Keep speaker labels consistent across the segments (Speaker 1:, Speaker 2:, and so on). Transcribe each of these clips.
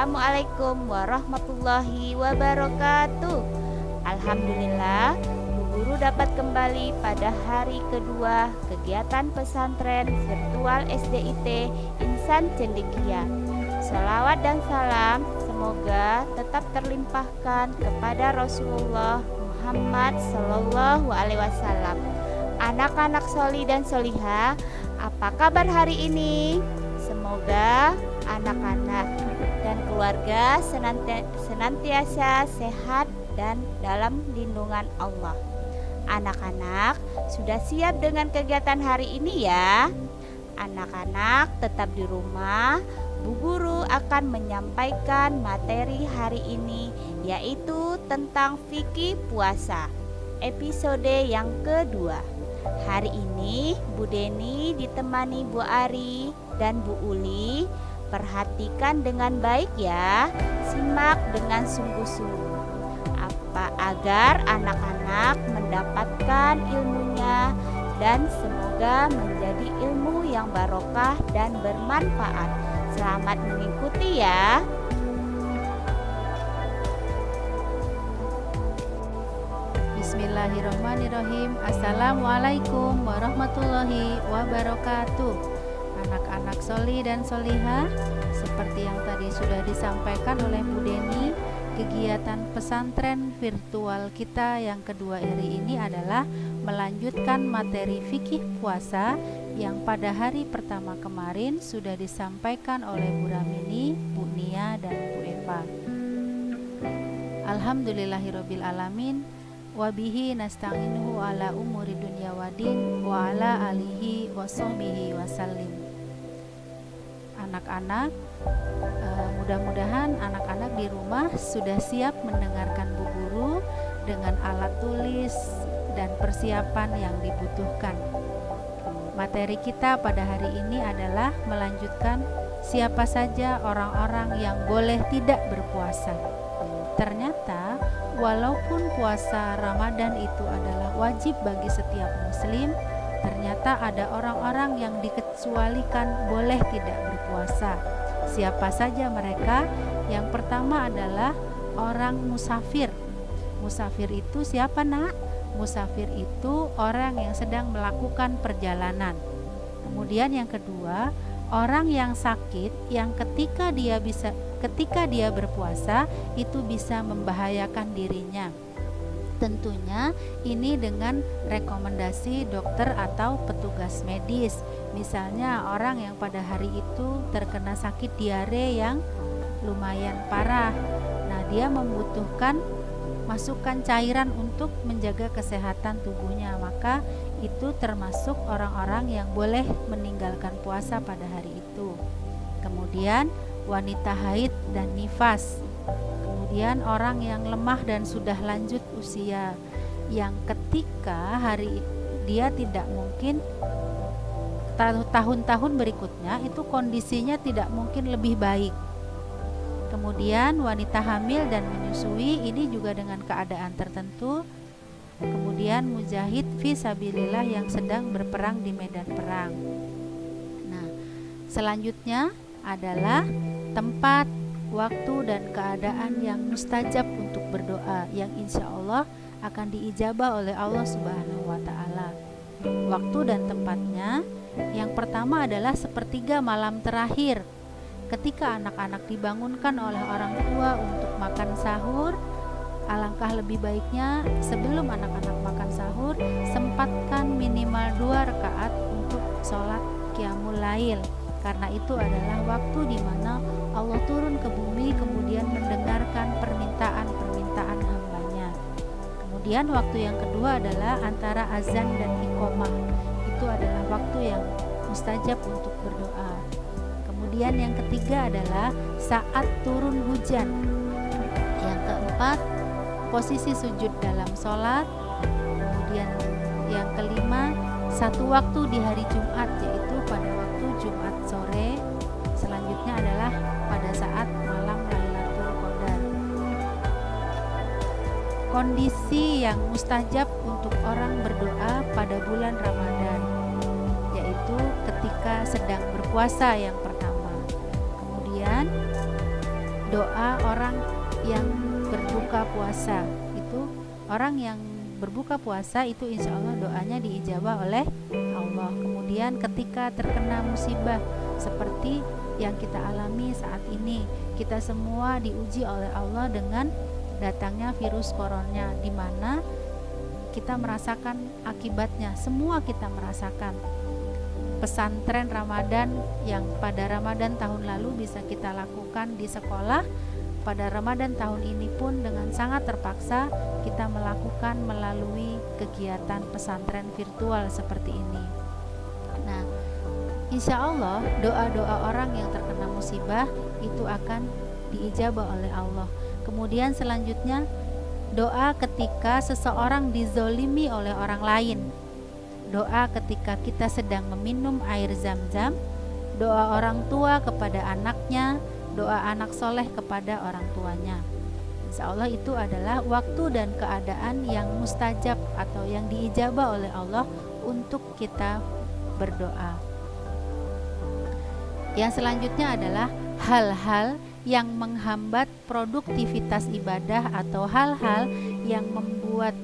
Speaker 1: Assalamualaikum warahmatullahi wabarakatuh. Alhamdulillah, Bu Guru dapat kembali pada hari kedua kegiatan pesantren virtual SDIT Insan Cendekia. Salawat dan salam semoga tetap terlimpahkan kepada Rasulullah Muhammad Sallallahu Alaihi Wasallam. Anak-anak soli dan soliha, apa kabar hari ini? Semoga anak-anak dan keluarga senantiasa sehat dan dalam lindungan Allah. Anak-anak sudah siap dengan kegiatan hari ini ya? Anak-anak tetap di rumah. Bu Guru akan menyampaikan materi hari ini, yaitu tentang fikih puasa, episode yang kedua. Hari ini Bu Deni ditemani Bu Ari dan Bu Uli. Perhatikan dengan baik ya, simak dengan sungguh-sungguh agar anak-anak mendapatkan ilmunya dan semoga menjadi ilmu yang barokah dan bermanfaat. Selamat mengikuti ya.
Speaker 2: Bismillahirrahmanirrahim. Assalamualaikum warahmatullahi wabarakatuh. Anak-anak soli dan solihah, seperti yang tadi sudah disampaikan oleh Bu Deni, kegiatan pesantren virtual kita yang kedua hari ini adalah melanjutkan materi fikih puasa yang pada hari pertama kemarin sudah disampaikan oleh Bu Ramini, Bu Nia, dan Bu Eva. Alhamdulillahirabbil alamin. Wabihi nasta'inuhu ala umuri dunya wadin wa ala alihi wa sahbihi wasallim. Anak-anak, mudah-mudahan anak-anak di rumah sudah siap mendengarkan Bu Guru dengan alat tulis dan persiapan yang dibutuhkan. Materi kita pada hari ini adalah melanjutkan siapa saja orang-orang yang boleh tidak berpuasa. Ternyata walaupun puasa Ramadan itu adalah wajib bagi setiap muslim, ternyata ada orang-orang yang dikecualikan boleh tidak berpuasa. Siapa saja mereka? Yang pertama adalah orang musafir. Musafir itu siapa, Nak? Musafir itu orang yang sedang melakukan perjalanan. Kemudian yang kedua, orang yang sakit yang ketika dia berpuasa itu bisa membahayakan dirinya. Tentunya ini dengan rekomendasi dokter atau petugas medis. Misalnya orang yang pada hari itu terkena sakit diare yang lumayan parah. Nah, dia membutuhkan masukan cairan untuk menjaga kesehatan tubuhnya, maka itu termasuk orang-orang yang boleh meninggalkan puasa pada hari itu. Kemudian wanita haid dan nifas. Kemudian orang yang lemah dan sudah lanjut usia, yang ketika hari dia tidak mungkin tahun-tahun berikutnya itu kondisinya tidak mungkin lebih baik. Kemudian wanita hamil dan menyusui, ini juga dengan keadaan tertentu. Kemudian mujahid fi sabilillah yang sedang berperang di medan perang. Nah, selanjutnya adalah tempat, waktu, dan keadaan yang mustajab untuk berdoa, yang insya Allah akan diijabah oleh Allah Subhanahu wa Ta'ala. Waktu dan tempatnya, yang pertama adalah sepertiga malam terakhir, ketika anak-anak dibangunkan oleh orang tua untuk makan sahur. Alangkah lebih baiknya sebelum anak-anak makan sahur, sempatkan minimal 2 rakaat untuk sholat qiyamul lail, karena itu adalah waktu di mana Allah turun ke bumi kemudian mendengarkan permintaan-permintaan hambanya. Kemudian waktu yang kedua adalah antara azan dan iqomah, itu adalah waktu yang mustajab untuk berdoa. Kemudian yang ketiga adalah saat turun hujan. Yang keempat, posisi sujud dalam sholat. Kemudian yang kelima, satu waktu di hari Jumat, yaitu pada waktu Jumat sore. Selanjutnya adalah pada saat malam Lailatul Qadar. Kondisi yang mustajab untuk orang berdoa pada bulan Ramadan, yaitu ketika sedang berpuasa yang pertama. Kemudian doa orang yang berbuka puasa. Itu orang yang berbuka puasa itu insya Allah doanya diijabah oleh Allah. Kemudian ketika terkena musibah seperti yang kita alami saat ini, kita semua diuji oleh Allah dengan datangnya virus corona, di mana kita merasakan akibatnya. Semua kita merasakan. Pesantren Ramadan yang pada Ramadan tahun lalu bisa kita lakukan di sekolah, pada Ramadan tahun ini pun dengan sangat terpaksa kita melakukan melalui kegiatan pesantren virtual seperti ini. Nah, insya Allah doa-doa orang yang terkena musibah itu akan diijabah oleh Allah. Kemudian selanjutnya doa ketika seseorang dizolimi oleh orang lain, doa ketika kita sedang meminum air zam-zam, doa orang tua kepada anaknya, doa anak soleh kepada orang tuanya. Insya Allah itu adalah waktu dan keadaan yang mustajab atau yang diijabah oleh Allah untuk kita berdoa. Yang selanjutnya adalah hal-hal yang menghambat produktivitas ibadah atau hal-hal yang membuat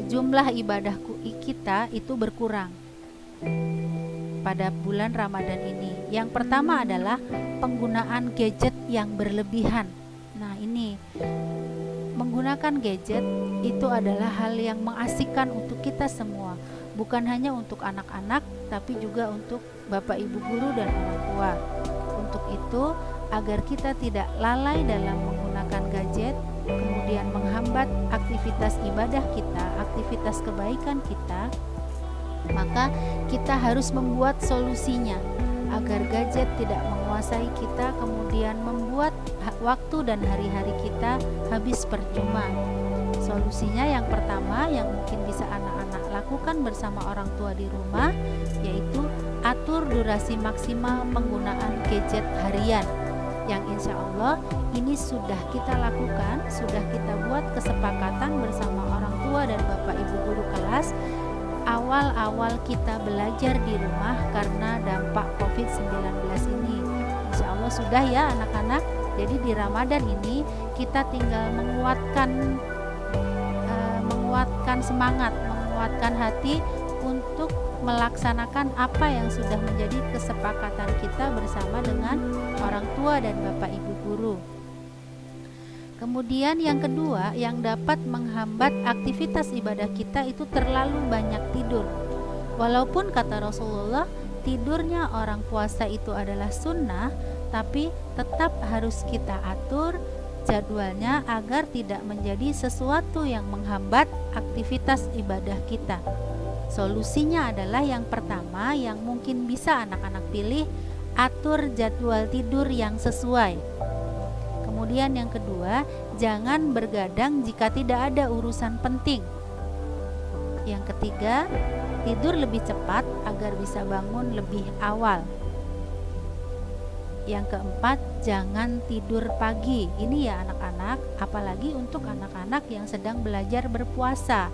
Speaker 2: jumlah ibadah kita itu berkurang pada bulan Ramadan ini. Yang pertama adalah penggunaan gadget yang berlebihan. Nah, ini menggunakan gadget itu adalah hal yang mengasihkan untuk kita semua, bukan hanya untuk anak-anak tapi juga untuk Bapak Ibu guru dan orang tua. Untuk itu, agar kita tidak lalai dalam menggunakan gadget, kemudian menghambat aktivitas ibadah kita, aktivitas kebaikan kita, maka kita harus membuat solusinya agar gadget tidak menguasai kita, kemudian membuat waktu dan hari-hari kita habis percuma. Solusinya yang pertama yang mungkin bisa anak-anak lakukan bersama orang tua di rumah, yaitu atur durasi maksimal penggunaan gadget harian, yang insya Allah ini sudah kita lakukan, sudah kita buat kesepakatan bersama orang tua dan Bapak Ibu guru kelas awal-awal kita belajar di rumah karena dampak COVID-19 ini. Insya Allah sudah ya anak-anak. Jadi di Ramadan ini kita tinggal menguatkan semangat, menguatkan hati untuk melaksanakan apa yang sudah menjadi kesepakatan kita bersama dengan orang tua dan Bapak Ibu guru. Kemudian yang kedua yang dapat menghambat aktivitas ibadah kita itu terlalu banyak tidur. Walaupun kata Rasulullah tidurnya orang puasa itu adalah sunnah, tapi tetap harus kita atur jadwalnya agar tidak menjadi sesuatu yang menghambat aktivitas ibadah kita. Solusinya adalah yang pertama yang mungkin bisa anak-anak pilih, atur jadwal tidur yang sesuai. Kemudian yang kedua, jangan bergadang jika tidak ada urusan penting. Yang ketiga, tidur lebih cepat agar bisa bangun lebih awal. Yang keempat, jangan tidur pagi. Ini ya anak-anak, apalagi untuk anak-anak yang sedang belajar berpuasa.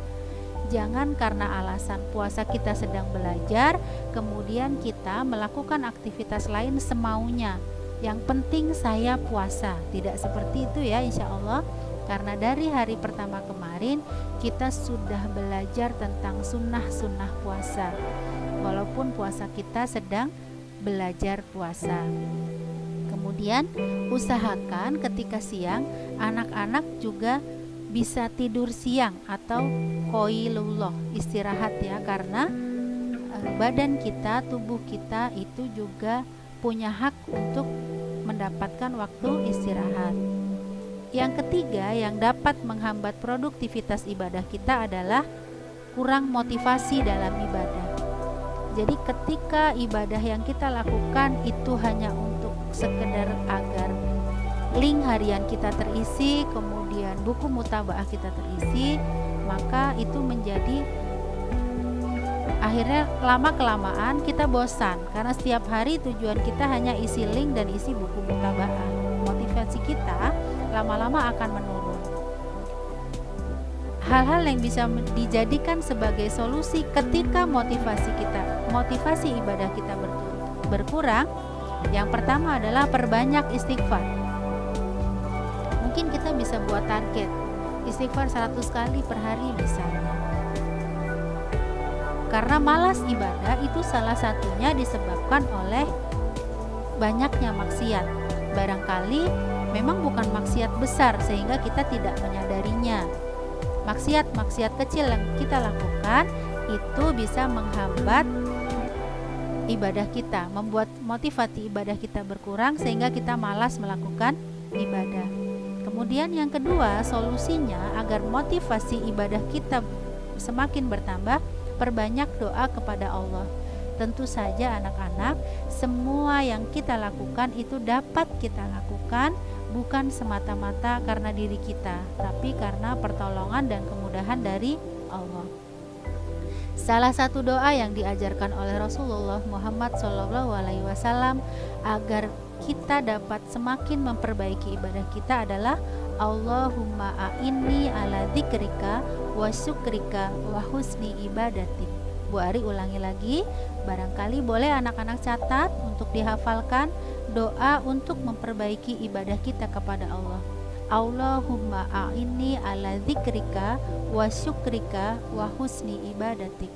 Speaker 2: Jangan karena alasan puasa kita sedang belajar, kemudian kita melakukan aktivitas lain semaunya. Yang penting saya puasa. Tidak seperti itu ya insya Allah. Karena dari hari pertama kemarin kita sudah belajar tentang sunnah-sunnah puasa, walaupun puasa kita sedang belajar puasa. Kemudian usahakan ketika siang anak-anak juga bisa tidur siang atau qailullah, istirahat ya, karena badan kita, tubuh kita itu juga punya hak untuk mendapatkan waktu istirahat. Yang ketiga yang dapat menghambat produktivitas ibadah kita adalah kurang motivasi dalam ibadah. Jadi ketika ibadah yang kita lakukan itu hanya untuk sekedar agar link harian kita terisi, kemudian buku mutabaah kita terisi, maka itu menjadi akhirnya lama-kelamaan kita bosan karena setiap hari tujuan kita hanya isi link dan isi buku mutabaah. Motivasi kita lama-lama akan menurun. Hal-hal yang bisa dijadikan sebagai solusi ketika motivasi ibadah kita berkurang, yang pertama adalah perbanyak istighfar. mungkin kita bisa buat target istighfar 100 kali per hari misalnya. Karena malas ibadah itu salah satunya disebabkan oleh banyaknya maksiat. Barangkali memang bukan maksiat besar sehingga kita tidak menyadarinya. Maksiat-maksiat kecil yang kita lakukan itu bisa menghambat ibadah kita, membuat motivasi ibadah kita berkurang sehingga kita malas melakukan ibadah. Kemudian yang kedua, solusinya agar motivasi ibadah kita semakin bertambah, perbanyak doa kepada Allah. Tentu saja anak-anak, semua yang kita lakukan itu dapat kita lakukan bukan semata-mata karena diri kita, tapi karena pertolongan dan kemudahan dari Allah. Salah satu doa yang diajarkan oleh Rasulullah Muhammad SAW agar kita dapat semakin memperbaiki ibadah kita adalah Allahumma a'inni ala dzikrika wa syukrika wa husni ibadatik. Bu Ari ulangi lagi, barangkali boleh anak-anak catat untuk dihafalkan doa untuk memperbaiki ibadah kita kepada Allah. Allahumma a'inni ala dzikrika wa syukrika wa husni ibadatik.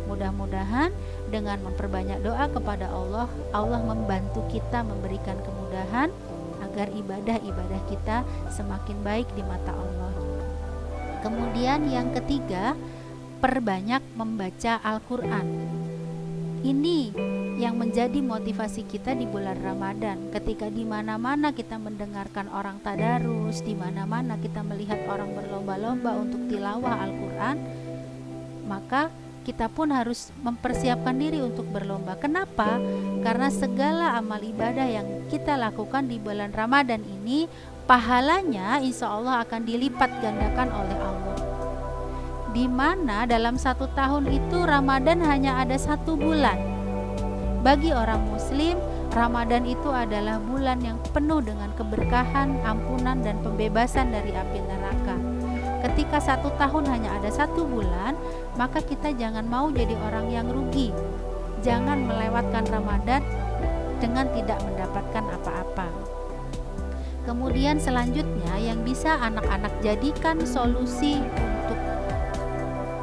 Speaker 2: Mudah-mudahan dengan memperbanyak doa kepada Allah, Allah membantu kita memberikan kemudahan agar ibadah-ibadah kita semakin baik di mata Allah. Kemudian yang ketiga, perbanyak membaca Al-Quran. Ini yang menjadi motivasi kita di bulan Ramadan. Ketika di mana-mana kita mendengarkan orang tadarus, di mana-mana kita melihat orang berlomba-lomba untuk tilawah Al-Quran, maka kita pun harus mempersiapkan diri untuk berlomba. Kenapa? Karena segala amal ibadah yang kita lakukan di bulan Ramadan ini, pahalanya insya Allah akan dilipat gandakan oleh Allah. Di mana dalam 1 tahun itu Ramadan hanya ada 1 bulan. Bagi orang Muslim, Ramadan itu adalah bulan yang penuh dengan keberkahan, ampunan, dan pembebasan dari api neraka. Ketika 1 tahun hanya ada 1 bulan, maka kita jangan mau jadi orang yang rugi. Jangan melewatkan Ramadan dengan tidak mendapatkan apa-apa. Kemudian selanjutnya yang bisa anak-anak jadikan solusi untuk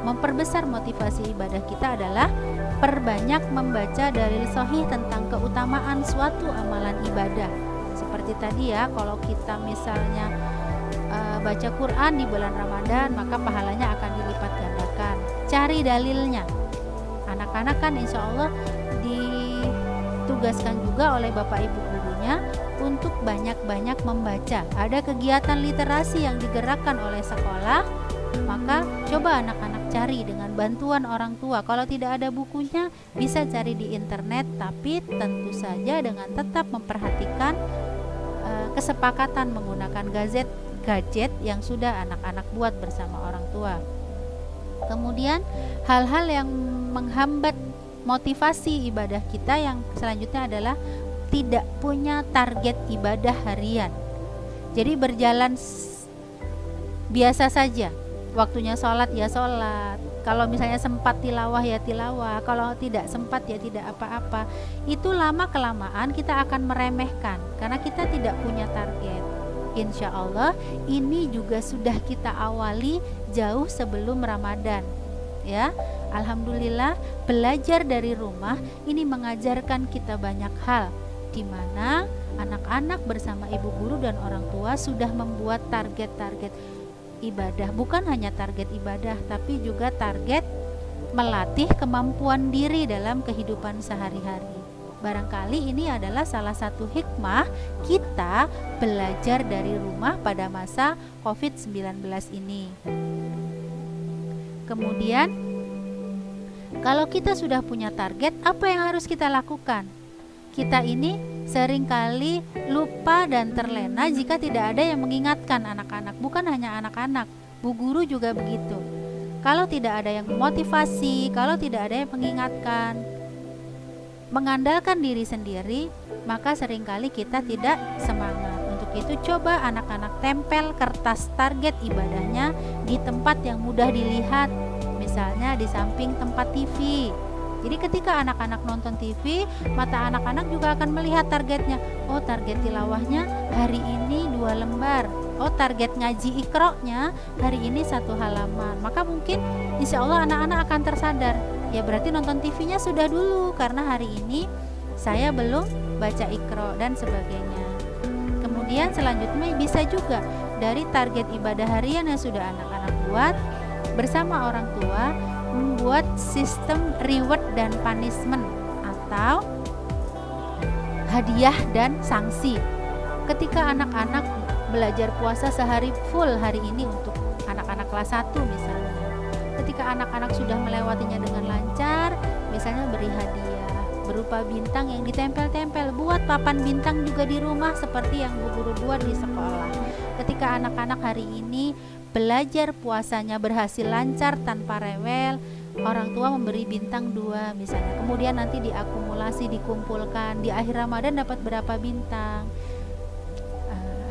Speaker 2: memperbesar motivasi ibadah kita adalah perbanyak membaca dalil sahih tentang keutamaan suatu amalan ibadah. Seperti tadi ya, kalau kita misalnya baca Quran di bulan Ramadan, maka pahalanya akan dilipat gandakan. Cari dalilnya. Anak-anak kan insya Allah ditugaskan juga oleh Bapak Ibu gurunya untuk banyak-banyak membaca. Ada kegiatan literasi yang digerakkan oleh sekolah, maka coba anak-anak cari dengan bantuan orang tua. Kalau tidak ada bukunya, bisa cari di internet, tapi tentu saja dengan tetap memperhatikan kesepakatan menggunakan gadget yang sudah anak-anak buat bersama orang tua. Kemudian hal-hal yang menghambat motivasi ibadah kita yang selanjutnya adalah tidak punya target ibadah harian. Jadi berjalan biasa saja. Waktunya sholat ya sholat. Kalau misalnya sempat tilawah ya tilawah. Kalau tidak sempat ya tidak apa-apa. Itu lama kelamaan kita akan meremehkan karena kita tidak punya target. Insya Allah ini juga sudah kita awali jauh sebelum Ramadan, ya. Alhamdulillah belajar dari rumah ini mengajarkan kita banyak hal, di mana anak-anak bersama ibu guru dan orang tua sudah membuat target-target ibadah. Bukan hanya target ibadah, tapi juga target melatih kemampuan diri dalam kehidupan sehari-hari. Barangkali ini adalah salah satu hikmah kita belajar dari rumah pada masa COVID-19 ini. Kemudian, kalau kita sudah punya target, apa yang harus kita lakukan? Kita ini seringkali lupa dan terlena jika tidak ada yang mengingatkan anak-anak. Bukan hanya anak-anak, bu guru juga begitu. Kalau tidak ada yang memotivasi, kalau tidak ada yang mengingatkan, mengandalkan diri sendiri, maka seringkali kita tidak semangat. Untuk itu coba anak-anak tempel kertas target ibadahnya di tempat yang mudah dilihat, misalnya di samping tempat TV. Jadi Jadi ketika anak-anak nonton TV, mata anak-anak juga akan melihat targetnya. Oh, target tilawahnya hari ini 2 lembar. Oh, target ngaji Iqra-nya hari ini 1 halaman. Maka mungkin insya Allah anak-anak akan tersadar, ya berarti nonton TV-nya sudah dulu karena hari ini saya belum baca Iqra dan sebagainya. Kemudian selanjutnya bisa juga dari target ibadah harian yang sudah anak-anak buat, bersama orang tua membuat sistem reward dan punishment atau hadiah dan sanksi. Ketika anak-anak belajar puasa sehari full hari ini untuk anak-anak kelas 1 misalnya, ketika anak-anak sudah melewatinya dengan lancar, misalnya beri hadiah berupa bintang yang ditempel-tempel. Buat papan bintang juga di rumah seperti yang Bu Guru buat di sekolah. Ketika anak-anak hari ini belajar puasanya berhasil lancar tanpa rewel, orang tua memberi bintang 2 misalnya. Kemudian nanti diakumulasi, dikumpulkan, di akhir Ramadan dapat berapa bintang.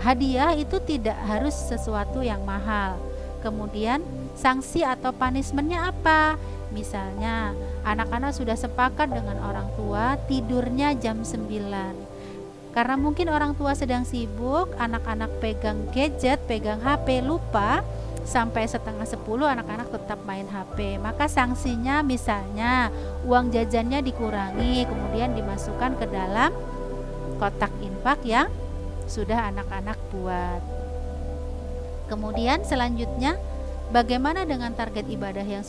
Speaker 2: Hadiah itu tidak harus sesuatu yang mahal. Kemudian sanksi atau punishmentnya apa? Misalnya anak-anak sudah sepakat dengan orang tua tidurnya jam 9. Karena mungkin orang tua sedang sibuk, anak-anak pegang gadget, pegang HP, lupa, sampai setengah 10 anak-anak tetap main HP. Maka sanksinya misalnya uang jajannya dikurangi, kemudian dimasukkan ke dalam kotak infak yang sudah anak-anak buat. Kemudian selanjutnya, bagaimana dengan target ibadah yang